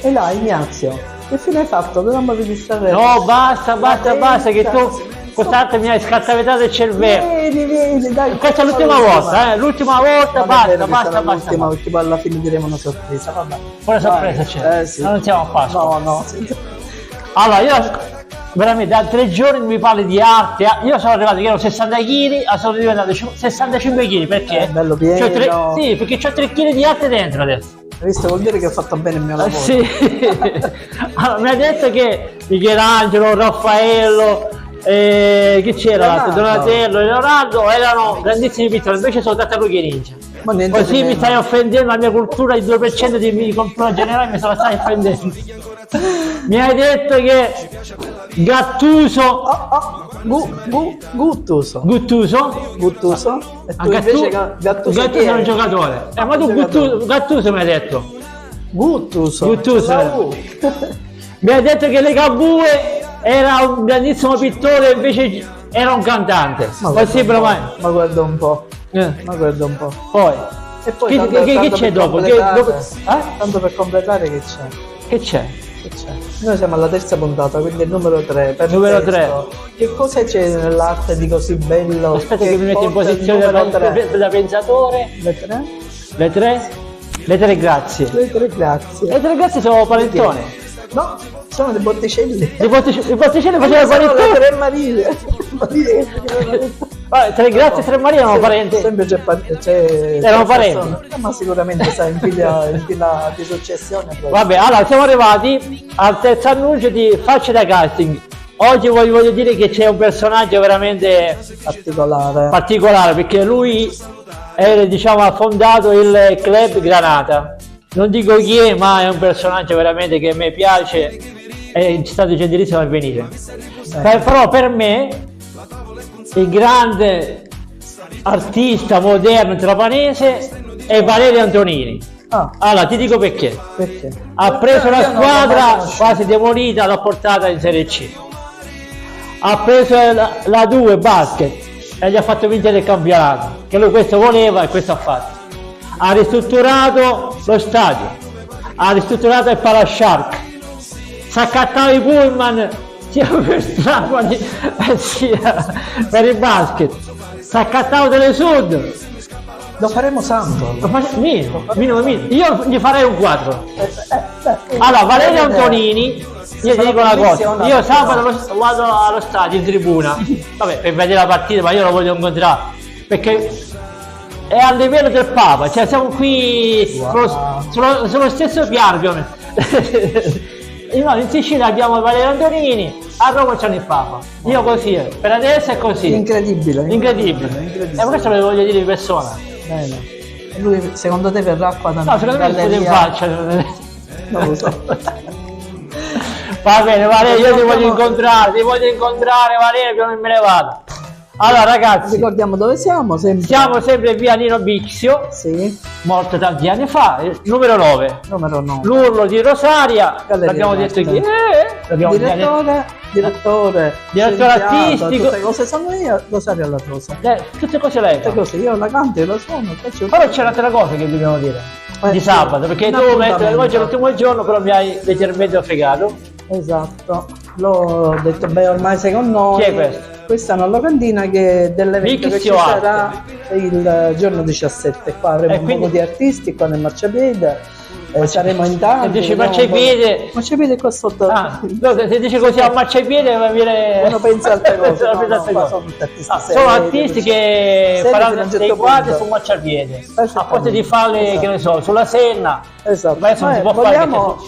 E là Ignazio, che fine hai fatto? Dovevamo registrare. No, basta, che tu quest'altro mi hai scattavetato il cervello. Vieni, dai. Questa è l'ultima volta, l'ultima volta, basta. L'ultima, perché poi alla fine diremo una sorpresa, vabbè. Una sorpresa c'è. Sì. Non siamo a Pasqua. No. Allora, io veramente da 3 giorni mi parli di arte. Io sono arrivato che ero 60 kg, sono diventato 65 kg, perché? Bello pieno. Sì, perché c'ho 3 kg di arte dentro adesso. Hai visto? Vuol dire che ho fatto bene il mio lavoro. Sì. Allora, mi ha detto che Michelangelo, Raffaello, chi c'era? Donatello e Leonardo erano grandissimi pittori, invece sono tartarughe ninja. Così mi stai offendendo la mia cultura, il 2% di cultura generale mi stai offendendo. Mi hai detto che Gattuso Guttuso. E tu invece Gattuso è un giocatore. Ma tu Gattuso mi hai detto. Guttuso. Mi hai detto che Ligabue era un grandissimo pittore, invece era un cantante. Possibile mai? Ma guarda un po'. Poi. E poi che c'è dopo? Tanto per completare che c'è? Che c'è? Noi siamo alla terza puntata, quindi il numero 3. Numero 3. Che cosa c'è nell'arte di così bello? Aspetta che mi metti in posizione da pensatore. Le tre grazie. Le tre grazie. Le tre grazie sono panettone. No, sono dei botticelli. I botticelli facevano panettone. Le tre Marie. Tre grazie e 3 Marie erano parenti. Sempre erano parenti. Ma sicuramente sai, in fila di successione. Vabbè, allora siamo arrivati al terzo annuncio di Facce da Casting. Oggi voglio dire che c'è un personaggio veramente particolare, perché lui ha fondato il Club Granata. Non dico chi è, ma è un personaggio veramente che a me piace, è stato gentilissimo a venire. Però per me il grande artista moderno trapanese è Valerio Antonini. Allora ti dico perché. Ha preso la squadra quasi demolita, l'ha portata in Serie C. Ha preso la 2 basket e gli ha fatto vincere il campionato, che lui questo voleva e questo ha fatto. Ha ristrutturato lo stadio, ha ristrutturato il Palashark, si accattava i pullman sia per Strapoli sia per il basket, si accattava Telesud. Lo faremo santo. Minimo. Io gli farei un 4. Allora, Valerio Antonini, io ti dico una cosa, io sabato vado allo stadio in tribuna, vabbè, per vedere la partita, ma io lo voglio incontrare, perché è al livello del Papa, cioè siamo qui sullo stesso piano più o meno. In Sicilia abbiamo Valerio Antonini, a Roma c'è il Papa. Io così, per adesso è così. Incredibile. E questo lo voglio dire di persona. Bene. E lui secondo te verrà qua da noi? No, secondo me sputa in faccia. Non lo so. Va bene Valerio, io ti voglio incontrare Valerio, che non me ne vado. Allora ragazzi, ricordiamo dove siamo? Siamo sempre via Nino Bixio, morto tanti anni fa, numero 9. L'urlo di Rosaria, l'abbiamo detto chi è? Direttore artistico. Tutte cose sono io, Rosaria la Rosa. Tutte cose lei. Tutte cose, io la canto e la suono. Però c'è un'altra cosa che dobbiamo dire, di sabato, perché tu oggi è l'ultimo giorno, però mi hai leggermente fregato. Esatto, l'ho detto, ormai sei con noi. Chi è questo? Questa è una locandina che dell'evento che ci sarà il giorno 17. Qua avremo un po' di artisti qua nel marciapiede. Saremo in tanti. Dici marciapiede qua sotto. Se dici così a marciapiede uno pensa altre cose. Sono artisti che faranno dei quadri su marciapiede, a posto di farle, che ne so, sulla Senna. Esatto.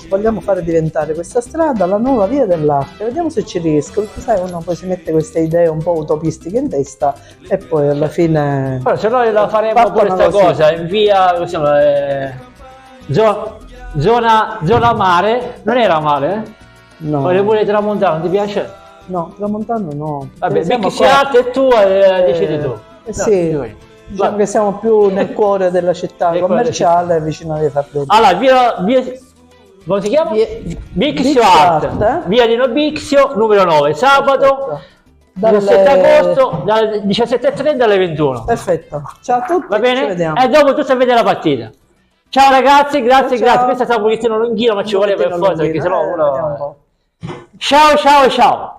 Vogliamo fare diventare questa strada la nuova via dell'arte. Vediamo se ci riesco, perché sai, uno poi si mette queste idee un po' utopistiche in testa e poi alla fine. Però se noi la faremo pure questa cosa in via zona mare, non era male? No. Volevo pure Tramontano, ti piace? No, Tramontano no. Vabbè, se arte è tua, decidi tu. Sì. Diciamo che siamo più nel cuore della città commerciale, vicino alle Fabbriche. Allora, via come si chiama? Bixio Art, via Nino Bixio, numero 9, sabato 17 agosto, dalle 17:30 alle 21. Perfetto. Ciao a tutti. Va bene? Ci vediamo. E dopo tu stai a vedere la partita. Ciao ragazzi, grazie, Ciao. grazie. Questa è stata un pochettino lunghina, ma ci vuole per forza, perché sennò vediamo un uno... po'. Ciao, ciao, ciao.